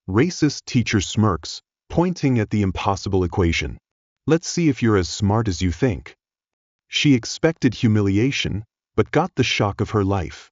Racist teacher smirks, pointing at the impossible equation. Let's see if you're as smart as you think. She expected humiliation, but got the shock of her life.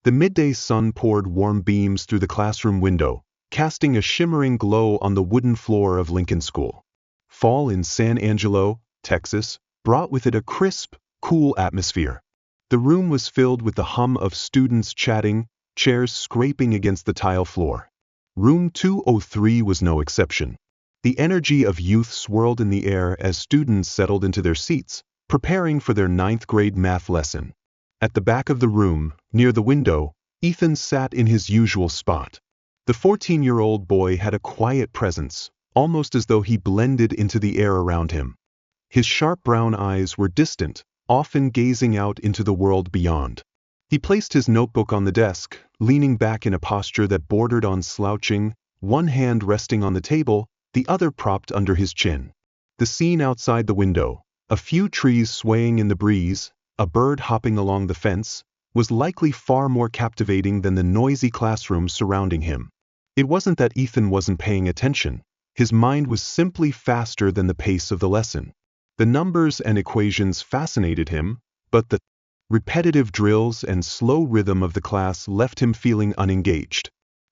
The midday sun poured warm beams through the classroom window, casting a shimmering glow on the wooden floor of Lincoln School. Fall in San Angelo, Texas, brought with it a crisp, cool atmosphere. The room was filled with the hum of students chatting, chairs scraping against the tile floor. Room 203 was no exception. The energy of youth swirled in the air as students settled into their seats, preparing for their 9th grade math lesson. At the back of the room, near the window, Ethan sat in his usual spot. The 14-year-old boy had a quiet presence, almost as though he blended into the air around him. His sharp brown eyes were distant, often gazing out into the world beyond. He placed his notebook on the desk, leaning back in a posture that bordered on slouching, one hand resting on the table, the other propped under his chin. The scene outside the window, a few trees swaying in the breeze, a bird hopping along the fence, was likely far more captivating than the noisy classroom surrounding him. It wasn't that Ethan wasn't paying attention. His mind was simply faster than the pace of the lesson. The numbers and equations fascinated him, but the repetitive drills and slow rhythm of the class left him feeling unengaged.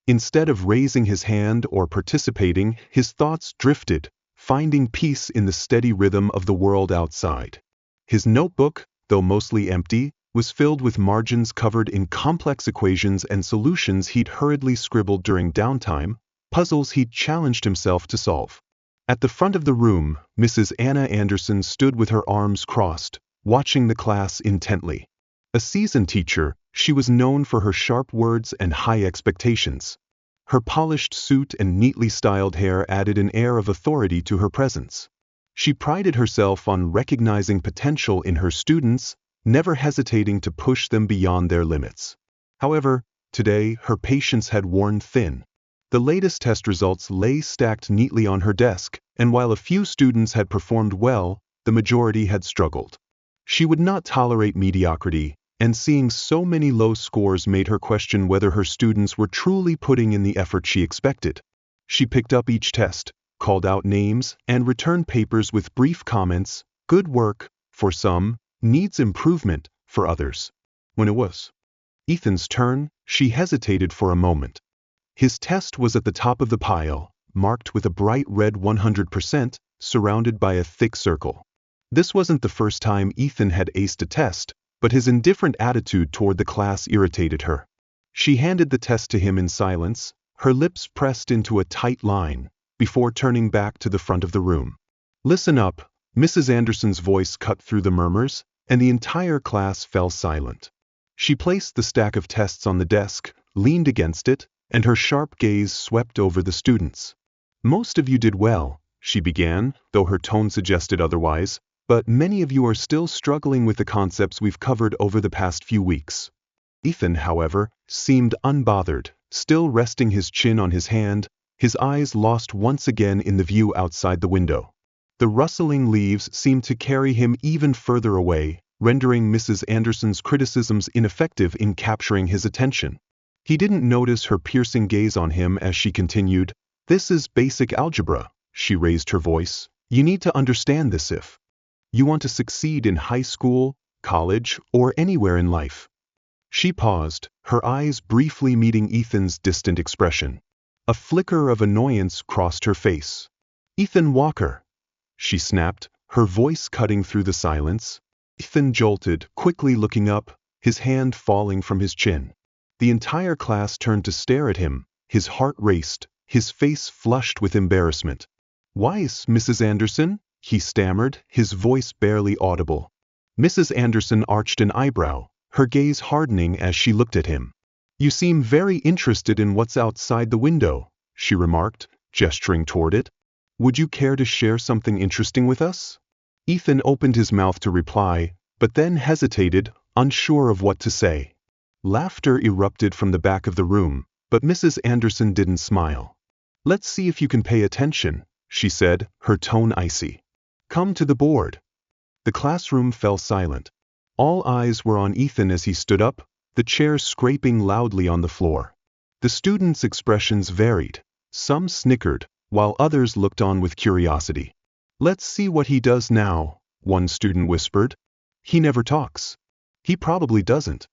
Instead of raising his hand or participating, his thoughts drifted, finding peace in the steady rhythm of the world outside. His notebook, though mostly empty, was filled with margins covered in complex equations and solutions he'd hurriedly scribbled during downtime, puzzles he'd challenged himself to solve. At the front of the room, Mrs. Anna Anderson stood with her arms crossed, watching the class intently. A seasoned teacher, she was known for her sharp words and high expectations. Her polished suit and neatly styled hair added an air of authority to her presence. She prided herself on recognizing potential in her students, never hesitating to push them beyond their limits. However, today her patience had worn thin. The latest test results lay stacked neatly on her desk, and while a few students had performed well, the majority had struggled. She would not tolerate mediocrity, and seeing so many low scores made her question whether her students were truly putting in the effort she expected. She picked up each test, called out names, and returned papers with brief comments, "Good work," for some, "Needs improvement," for others. When it was Ethan's turn, she hesitated for a moment. His test was at the top of the pile, marked with a bright red 100%, surrounded by a thick circle. This wasn't the first time Ethan had aced a test, but his indifferent attitude toward the class irritated her. She handed the test to him in silence, her lips pressed into a tight line, before turning back to the front of the room. "Listen up," Mrs. Anderson's voice cut through the murmurs, and the entire class fell silent. She placed the stack of tests on the desk, leaned against it, and her sharp gaze swept over the students. "Most of you did well," she began, though her tone suggested otherwise, "but many of you are still struggling with the concepts we've covered over the past few weeks." Ethan, however, seemed unbothered, still resting his chin on his hand, his eyes lost once again in the view outside the window. The rustling leaves seemed to carry him even further away, rendering Mrs. Anderson's criticisms ineffective in capturing his attention. He didn't notice her piercing gaze on him as she continued, "This is basic algebra," she raised her voice. "You need to understand this if you want to succeed in high school, college, or anywhere in life." She paused, her eyes briefly meeting Ethan's distant expression. A flicker of annoyance crossed her face. "Ethan Walker," she snapped, her voice cutting through the silence. Ethan jolted, quickly looking up, his hand falling from his chin. The entire class turned to stare at him, his heart raced, his face flushed with embarrassment. "Weiss, Mrs. Anderson?" he stammered, his voice barely audible. Mrs. Anderson arched an eyebrow, her gaze hardening as she looked at him. "You seem very interested in what's outside the window," she remarked, gesturing toward it. "Would you care to share something interesting with us?" Ethan opened his mouth to reply, but then hesitated, unsure of what to say. Laughter erupted from the back of the room, but Mrs. Anderson didn't smile. "Let's see if you can pay attention," she said, her tone icy. "Come to the board." The classroom fell silent. All eyes were on Ethan as he stood up, the chair scraping loudly on the floor. The students' expressions varied. Some snickered, while others looked on with curiosity. "Let's see what he does now," one student whispered. "He never talks. He probably doesn't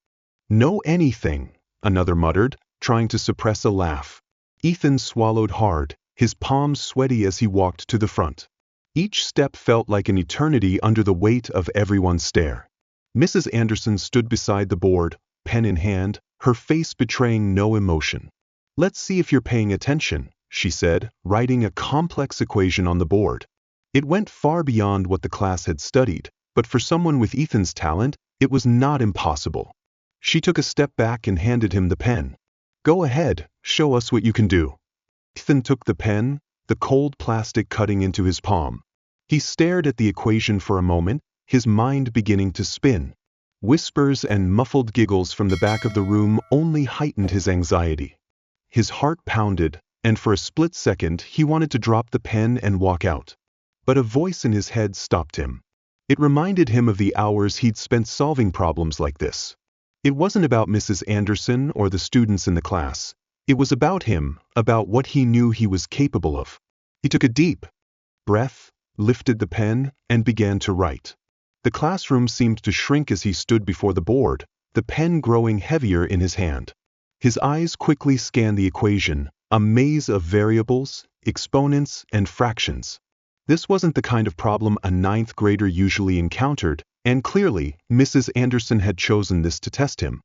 know anything," another muttered, trying to suppress a laugh. Ethan swallowed hard, his palms sweaty as he walked to the front. Each step felt like an eternity under the weight of everyone's stare. Mrs. Anderson stood beside the board, pen in hand, her face betraying no emotion. "Let's see if you're paying attention," she said, writing a complex equation on the board. It went far beyond what the class had studied, but for someone with Ethan's talent, it was not impossible. She took a step back and handed him the pen. "Go ahead, show us what you can do." Ethan took the pen, the cold plastic cutting into his palm. He stared at the equation for a moment, his mind beginning to spin. Whispers and muffled giggles from the back of the room only heightened his anxiety. His heart pounded, and for a split second he wanted to drop the pen and walk out. But a voice in his head stopped him. It reminded him of the hours he'd spent solving problems like this. It wasn't about Mrs. Anderson or the students in the class. It was about him, about what he knew he was capable of. He took a deep breath, lifted the pen, and began to write. The classroom seemed to shrink as he stood before the board, the pen growing heavier in his hand. His eyes quickly scanned the equation, a maze of variables, exponents, and fractions. This wasn't the kind of problem a ninth grader usually encountered, and clearly, Mrs. Anderson had chosen this to test him.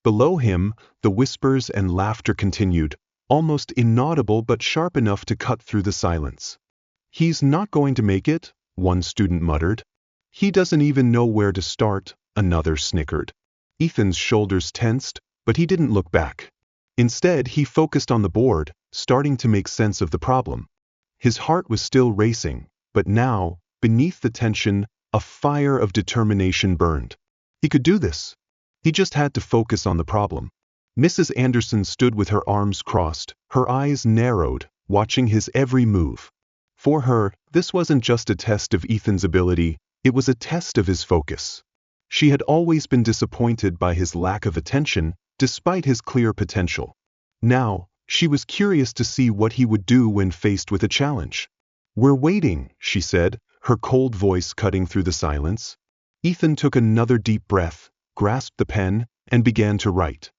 Below him, the whispers and laughter continued, almost inaudible but sharp enough to cut through the silence. "He's not going to make it," one student muttered. "He doesn't even know where to start," another snickered. Ethan's shoulders tensed, but he didn't look back. Instead, he focused on the board, starting to make sense of the problem. His heart was still racing, but now, beneath the tension, a fire of determination burned. He could do this. He just had to focus on the problem. Mrs. Anderson stood with her arms crossed, her eyes narrowed, watching his every move. For her, this wasn't just a test of Ethan's ability, it was a test of his focus. She had always been disappointed by his lack of attention, despite his clear potential. Now, she was curious to see what he would do when faced with a challenge. "We're waiting," she said, her cold voice cutting through the silence. Ethan took another deep breath, grasped the pen, and began to write.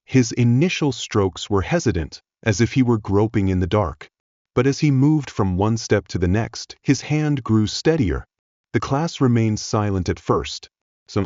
His initial strokes were hesitant, as if he were groping in the dark. But as he moved from one step to the next, his hand grew steadier. The class remained silent at first. Some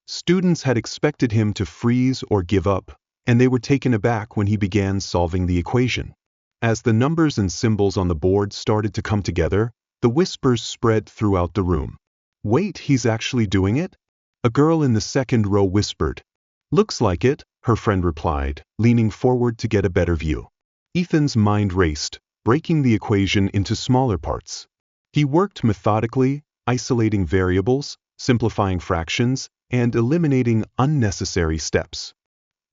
students had expected him to freeze or give up, and they were taken aback when he began solving the equation. As the numbers and symbols on the board started to come together, the whispers spread throughout the room. "Wait, he's actually doing it?" A girl in the second row whispered. "Looks like it," her friend replied, leaning forward to get a better view. Ethan's mind raced, breaking the equation into smaller parts. He worked methodically, isolating variables, simplifying fractions, and eliminating unnecessary steps.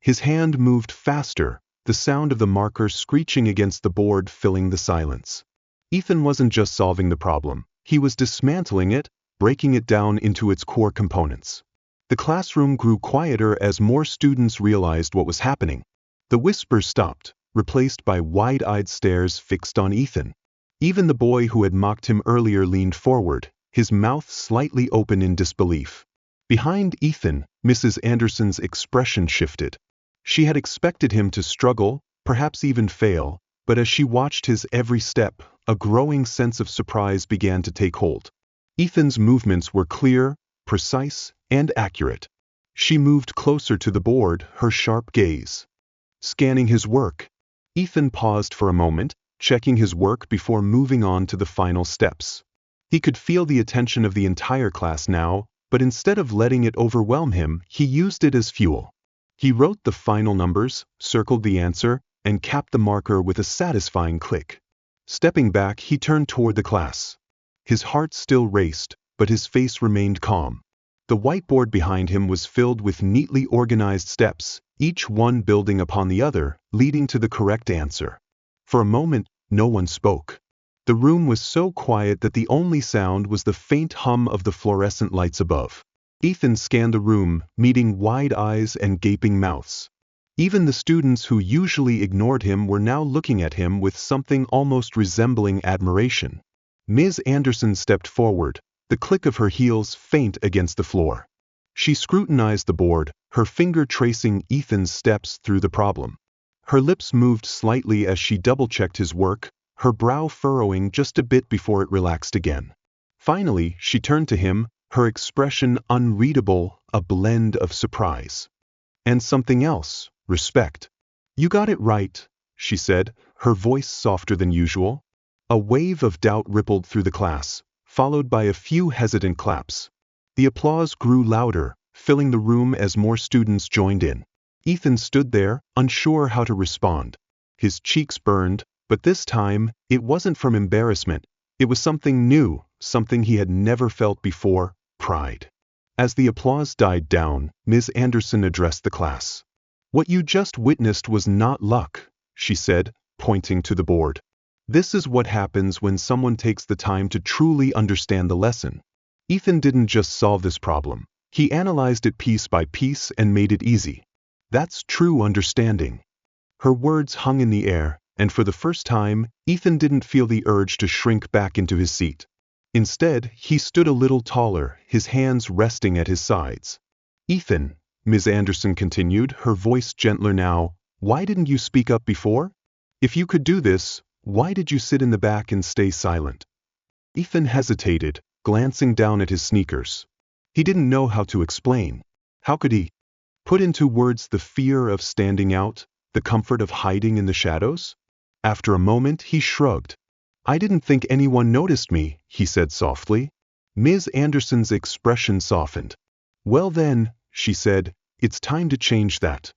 His hand moved faster, the sound of the marker screeching against the board filling the silence. Ethan wasn't just solving the problem, he was dismantling it, breaking it down into its core components. The classroom grew quieter as more students realized what was happening. The whispers stopped, replaced by wide-eyed stares fixed on Ethan. Even the boy who had mocked him earlier leaned forward, his mouth slightly open in disbelief. Behind Ethan, Mrs. Anderson's expression shifted. She had expected him to struggle, perhaps even fail, but as she watched his every step, a growing sense of surprise began to take hold. Ethan's movements were clear, precise, and accurate. She moved closer to the board, her sharp gaze scanning his work. Ethan paused for a moment, checking his work before moving on to the final steps. He could feel the attention of the entire class now, but instead of letting it overwhelm him, he used it as fuel. He wrote the final numbers, circled the answer, and capped the marker with a satisfying click. Stepping back, he turned toward the class. His heart still raced, but his face remained calm. The whiteboard behind him was filled with neatly organized steps, each one building upon the other, leading to the correct answer. For a moment, no one spoke. The room was so quiet that the only sound was the faint hum of the fluorescent lights above. Ethan scanned the room, meeting wide eyes and gaping mouths. Even the students who usually ignored him were now looking at him with something almost resembling admiration. Ms. Anderson stepped forward, the click of her heels faint against the floor. She scrutinized the board, her finger tracing Ethan's steps through the problem. Her lips moved slightly as she double-checked his work, her brow furrowing just a bit before it relaxed again. Finally, she turned to him, her expression unreadable, a blend of surprise. And something else, respect. You got it right, she said, her voice softer than usual. A wave of doubt rippled through the class, followed by a few hesitant claps. The applause grew louder, filling the room as more students joined in. Ethan stood there, unsure how to respond. His cheeks burned, but this time, it wasn't from embarrassment. It was something new, something he had never felt before, pride. As the applause died down, Ms. Anderson addressed the class. What you just witnessed was not luck, she said, pointing to the board. This is what happens when someone takes the time to truly understand the lesson. Ethan didn't just solve this problem. He analyzed it piece by piece and made it easy. That's true understanding. Her words hung in the air, and for the first time, Ethan didn't feel the urge to shrink back into his seat. Instead, he stood a little taller, his hands resting at his sides. Ethan, Ms. Anderson continued, her voice gentler now, why didn't you speak up before? If you could do this, why did you sit in the back and stay silent? Ethan hesitated, glancing down at his sneakers. He didn't know how to explain. How could he put into words the fear of standing out, the comfort of hiding in the shadows? After a moment, he shrugged. I didn't think anyone noticed me, he said softly. Ms. Anderson's expression softened. Well then, she said, it's time to change that.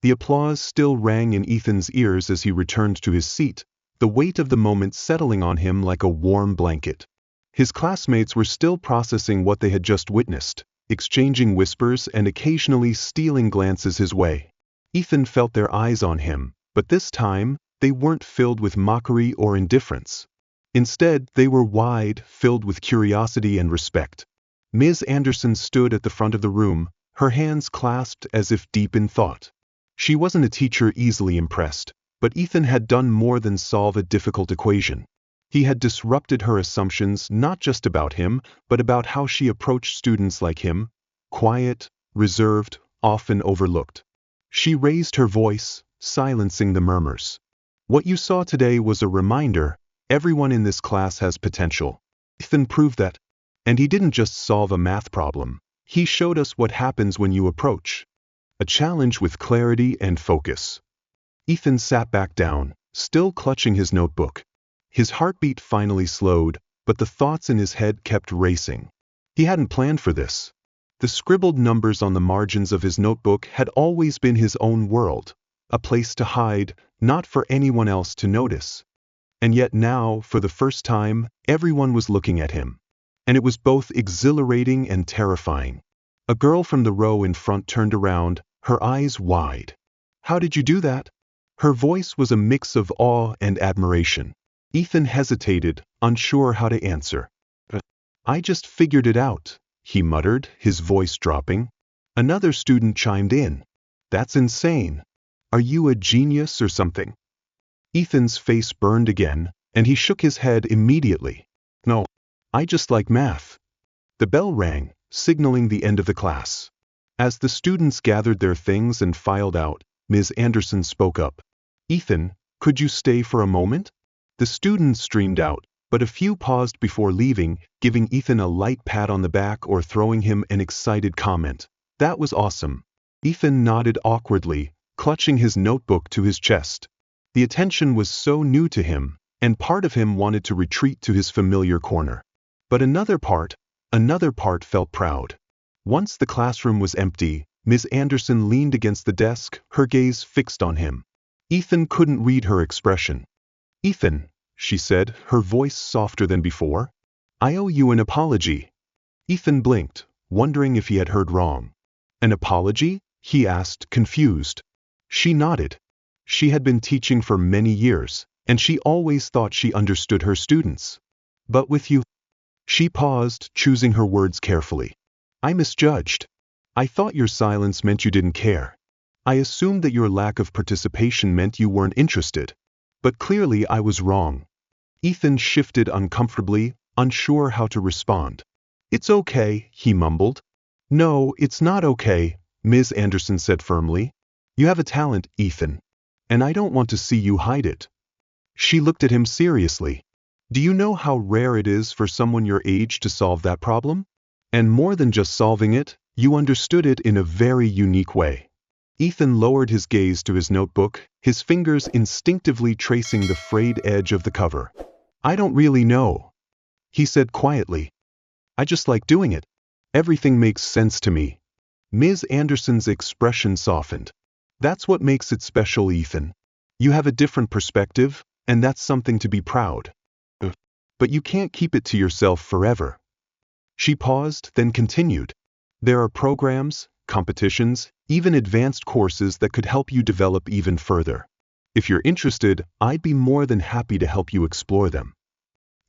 The applause still rang in Ethan's ears as he returned to his seat, the weight of the moment settling on him like a warm blanket. His classmates were still processing what they had just witnessed, exchanging whispers and occasionally stealing glances his way. Ethan felt their eyes on him, but this time, they weren't filled with mockery or indifference. Instead, they were wide, filled with curiosity and respect. Ms. Anderson stood at the front of the room, her hands clasped as if deep in thought. She wasn't a teacher easily impressed, but Ethan had done more than solve a difficult equation. He had disrupted her assumptions not just about him, but about how she approached students like him, quiet, reserved, often overlooked. She raised her voice, silencing the murmurs. What you saw today was a reminder, everyone in this class has potential. Ethan proved that. And he didn't just solve a math problem. He showed us what happens when you approach a challenge with clarity and focus. Ethan sat back down, still clutching his notebook. His heartbeat finally slowed, but the thoughts in his head kept racing. He hadn't planned for this. The scribbled numbers on the margins of his notebook had always been his own world, a place to hide, not for anyone else to notice. And yet now, for the first time, everyone was looking at him. And it was both exhilarating and terrifying. A girl from the row in front turned around, her eyes wide. How did you do that? Her voice was a mix of awe and admiration. Ethan hesitated, unsure how to answer. I just figured it out, he muttered, his voice dropping. Another student chimed in. That's insane. Are you a genius or something? Ethan's face burned again, and he shook his head immediately. No, I just like math. The bell rang, signaling the end of the class. As the students gathered their things and filed out, Ms. Anderson spoke up. Ethan, could you stay for a moment? The students streamed out, but a few paused before leaving, giving Ethan a light pat on the back or throwing him an excited comment. That was awesome. Ethan nodded awkwardly, clutching his notebook to his chest. The attention was so new to him, and part of him wanted to retreat to his familiar corner. But another part felt proud. Once the classroom was empty, Ms. Anderson leaned against the desk, her gaze fixed on him. Ethan couldn't read her expression. Ethan, she said, her voice softer than before, I owe you an apology. Ethan blinked, wondering if he had heard wrong. An apology? He asked, confused. She nodded. She had been teaching for many years, and she always thought she understood her students. But with you? She paused, choosing her words carefully. I misjudged. I thought your silence meant you didn't care. I assumed that your lack of participation meant you weren't interested. But clearly I was wrong. Ethan shifted uncomfortably, unsure how to respond. It's okay, he mumbled. No, it's not okay, Ms. Anderson said firmly. You have a talent, Ethan. And I don't want to see you hide it. She looked at him seriously. Do you know how rare it is for someone your age to solve that problem? And more than just solving it, you understood it in a very unique way. Ethan lowered his gaze to his notebook, his fingers instinctively tracing the frayed edge of the cover. I don't really know, he said quietly. I just like doing it. Everything makes sense to me. Ms. Anderson's expression softened. That's what makes it special, Ethan. You have a different perspective, and that's something to be proud of. But you can't keep it to yourself forever. She paused, then continued. There are programs, competitions, even advanced courses that could help you develop even further. If you're interested, I'd be more than happy to help you explore them.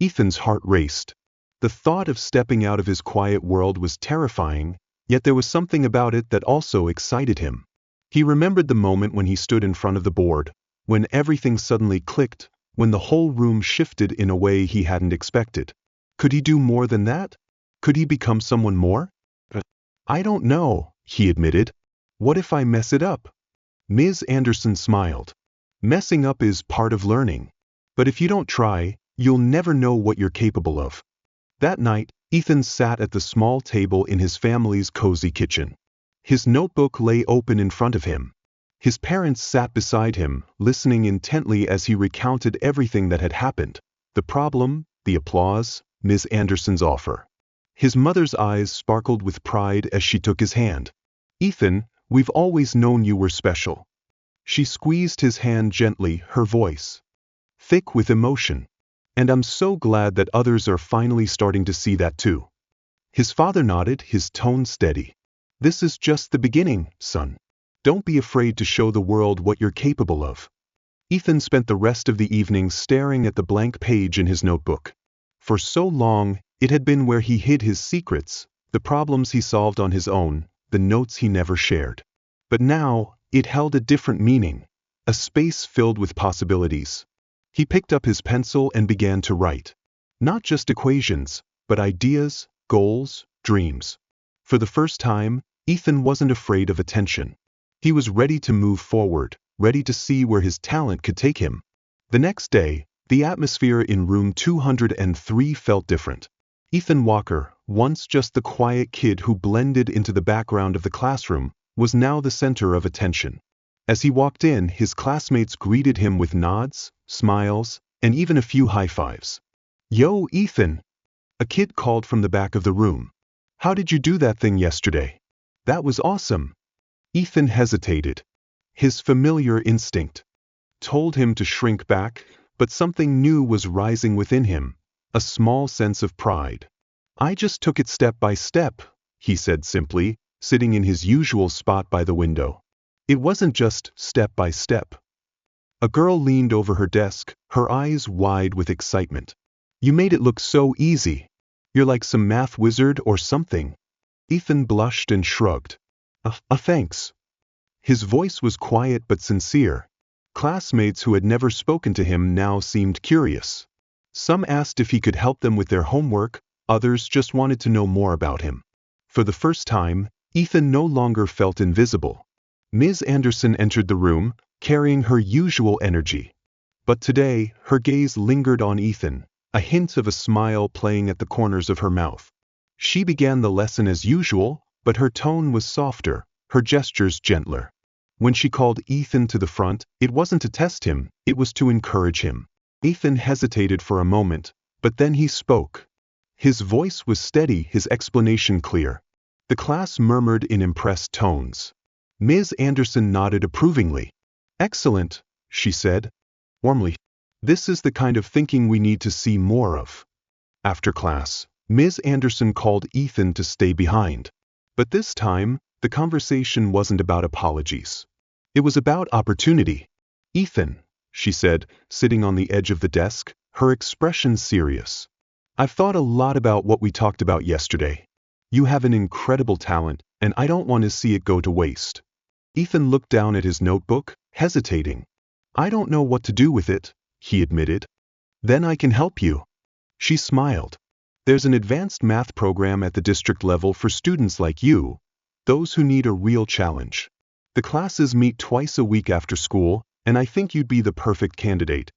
Ethan's heart raced. The thought of stepping out of his quiet world was terrifying, yet there was something about it that also excited him. He remembered the moment when he stood in front of the board, when everything suddenly clicked, when the whole room shifted in a way he hadn't expected. Could he do more than that? Could he become someone more? I don't know, he admitted. What if I mess it up? Ms. Anderson smiled. Messing up is part of learning. But if you don't try, you'll never know what you're capable of. That night, Ethan sat at the small table in his family's cozy kitchen. His notebook lay open in front of him. His parents sat beside him, listening intently as he recounted everything that had happened. The problem, the applause, Ms. Anderson's offer. His mother's eyes sparkled with pride as she took his hand. Ethan, we've always known you were special. She squeezed his hand gently, her voice thick with emotion. And I'm so glad that others are finally starting to see that too. His father nodded, his tone steady. This is just the beginning, son. Don't be afraid to show the world what you're capable of. Ethan spent the rest of the evening staring at the blank page in his notebook. For so long, it had been where he hid his secrets, the problems he solved on his own, the notes he never shared. But now, it held a different meaning, a space filled with possibilities. He picked up his pencil and began to write. Not just equations, but ideas, goals, dreams. For the first time, Ethan wasn't afraid of attention. He was ready to move forward, ready to see where his talent could take him. The next day, the atmosphere in room 203 felt different. Ethan Walker, once just the quiet kid who blended into the background of the classroom, was now the center of attention. As he walked in, his classmates greeted him with nods, smiles, and even a few high fives. Yo, Ethan! A kid called from the back of the room. How did you do that thing yesterday? That was awesome. Ethan hesitated. His familiar instinct told him to shrink back, but something new was rising within him, a small sense of pride. I just took it step by step, he said simply, sitting in his usual spot by the window. It wasn't just step by step. A girl leaned over her desk, her eyes wide with excitement. You made it look so easy. You're like some math wizard or something. Ethan blushed and shrugged. Thanks. His voice was quiet but sincere. Classmates who had never spoken to him now seemed curious. Some asked if he could help them with their homework, others just wanted to know more about him. For the first time, Ethan no longer felt invisible. Ms. Anderson entered the room, carrying her usual energy. But today, her gaze lingered on Ethan, a hint of a smile playing at the corners of her mouth. She began the lesson as usual, but her tone was softer, her gestures gentler. When she called Ethan to the front, it wasn't to test him, it was to encourage him. Ethan hesitated for a moment, but then he spoke. His voice was steady, his explanation clear. The class murmured in impressed tones. Ms. Anderson nodded approvingly. Excellent, she said, warmly. This is the kind of thinking we need to see more of. After class, Ms. Anderson called Ethan to stay behind. But this time, the conversation wasn't about apologies. It was about opportunity. Ethan, she said, sitting on the edge of the desk, her expression serious. I've thought a lot about what we talked about yesterday. You have an incredible talent, and I don't want to see it go to waste. Ethan looked down at his notebook, hesitating. I don't know what to do with it, he admitted. Then I can help you. She smiled. There's an advanced math program at the district level for students like you, those who need a real challenge. The classes meet twice a week after school, and I think you'd be the perfect candidate.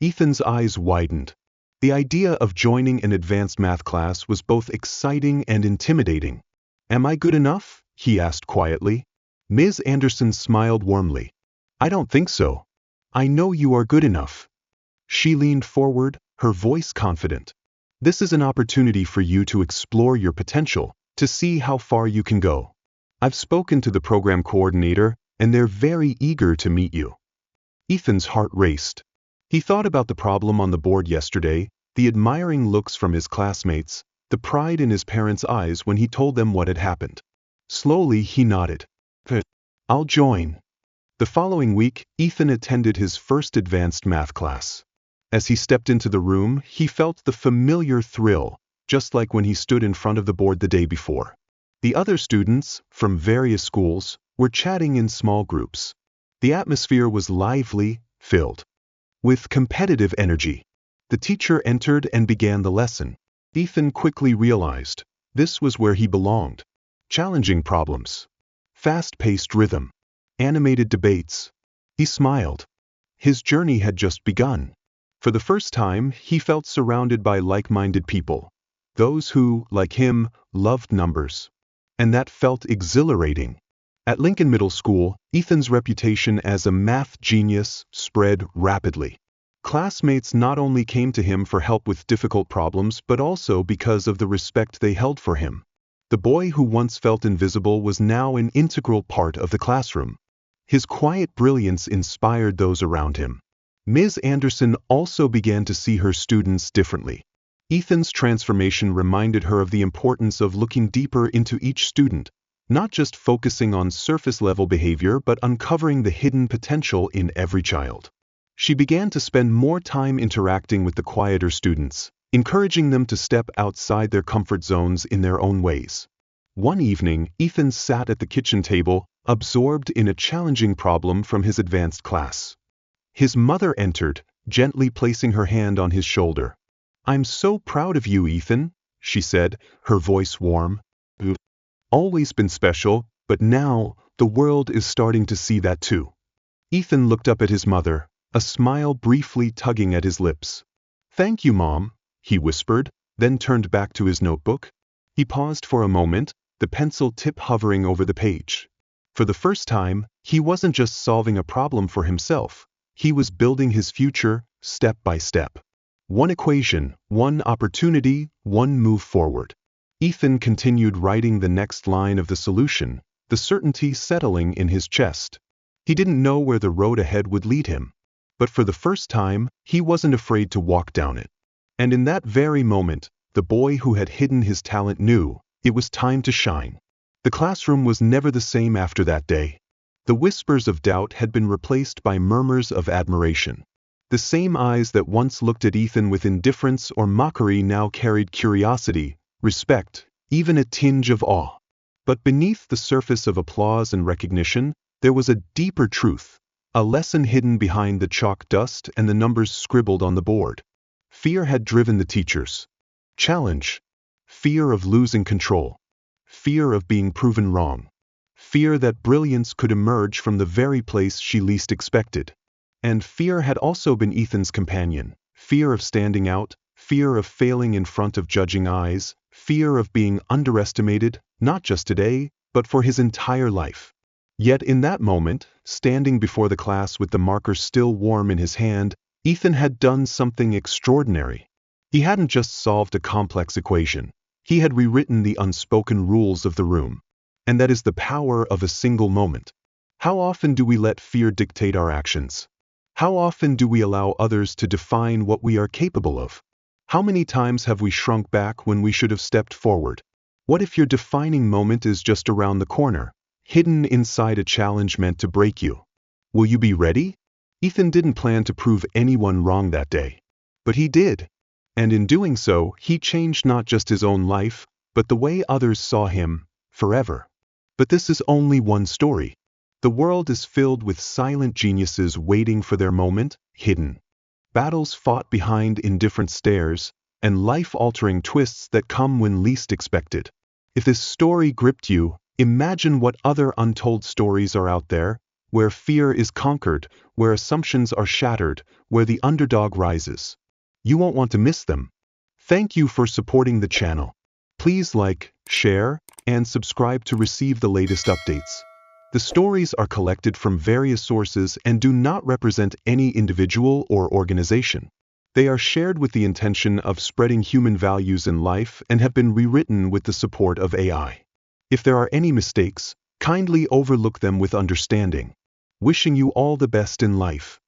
Ethan's eyes widened. The idea of joining an advanced math class was both exciting and intimidating. Am I good enough? He asked quietly. Ms. Anderson smiled warmly. I don't think so. I know you are good enough. She leaned forward, her voice confident. This is an opportunity for you to explore your potential, to see how far you can go. I've spoken to the program coordinator, and they're very eager to meet you. Ethan's heart raced. He thought about the problem on the board yesterday, the admiring looks from his classmates, the pride in his parents' eyes when he told them what had happened. Slowly he nodded. I'll join. The following week, Ethan attended his first advanced math class. As he stepped into the room, he felt the familiar thrill, just like when he stood in front of the board the day before. The other students, from various schools, were chatting in small groups. The atmosphere was lively, filled with competitive energy. The teacher entered and began the lesson. Ethan quickly realized this was where he belonged. Challenging problems, fast-paced rhythm, animated debates. He smiled. His journey had just begun. For the first time, he felt surrounded by like-minded people, those who, like him, loved numbers. And that felt exhilarating. At Lincoln Middle School, Ethan's reputation as a math genius spread rapidly. Classmates not only came to him for help with difficult problems but also because of the respect they held for him. The boy who once felt invisible was now an integral part of the classroom. His quiet brilliance inspired those around him. Ms. Anderson also began to see her students differently. Ethan's transformation reminded her of the importance of looking deeper into each student, not just focusing on surface-level behavior but uncovering the hidden potential in every child. She began to spend more time interacting with the quieter students, encouraging them to step outside their comfort zones in their own ways. One evening, Ethan sat at the kitchen table, absorbed in a challenging problem from his advanced class. His mother entered, gently placing her hand on his shoulder. I'm so proud of you, Ethan, she said, her voice warm. You've always been special, but now the world is starting to see that too. Ethan looked up at his mother, a smile briefly tugging at his lips. Thank you, Mom, he whispered, then turned back to his notebook. He paused for a moment, the pencil tip hovering over the page. For the first time, he wasn't just solving a problem for himself. He was building his future, step by step. One equation, one opportunity, one move forward. Ethan continued writing the next line of the solution, the certainty settling in his chest. He didn't know where the road ahead would lead him. But for the first time, he wasn't afraid to walk down it. And in that very moment, the boy who had hidden his talent knew it was time to shine. The classroom was never the same after that day. The whispers of doubt had been replaced by murmurs of admiration. The same eyes that once looked at Ethan with indifference or mockery now carried curiosity, respect, even a tinge of awe. But beneath the surface of applause and recognition, there was a deeper truth, a lesson hidden behind the chalk dust and the numbers scribbled on the board. Fear had driven the teachers. Challenge. Fear of losing control. Fear of being proven wrong. Fear that brilliance could emerge from the very place she least expected. And fear had also been Ethan's companion. Fear of standing out, fear of failing in front of judging eyes, fear of being underestimated, not just today, but for his entire life. Yet in that moment, standing before the class with the marker still warm in his hand, Ethan had done something extraordinary. He hadn't just solved a complex equation. He had rewritten the unspoken rules of the room. And that is the power of a single moment. How often do we let fear dictate our actions? How often do we allow others to define what we are capable of? How many times have we shrunk back when we should have stepped forward? What if your defining moment is just around the corner, hidden inside a challenge meant to break you? Will you be ready? Ethan didn't plan to prove anyone wrong that day. But he did. And in doing so, he changed not just his own life, but the way others saw him, forever. But this is only one story. The world is filled with silent geniuses waiting for their moment, hidden. Battles fought behind indifferent stares, and life-altering twists that come when least expected. If this story gripped you, imagine what other untold stories are out there, where fear is conquered, where assumptions are shattered, where the underdog rises. You won't want to miss them. Thank you for supporting the channel. Please like, share, and subscribe to receive the latest updates. The stories are collected from various sources and do not represent any individual or organization. They are shared with the intention of spreading human values in life and have been rewritten with the support of AI. If there are any mistakes, kindly overlook them with understanding. Wishing you all the best in life.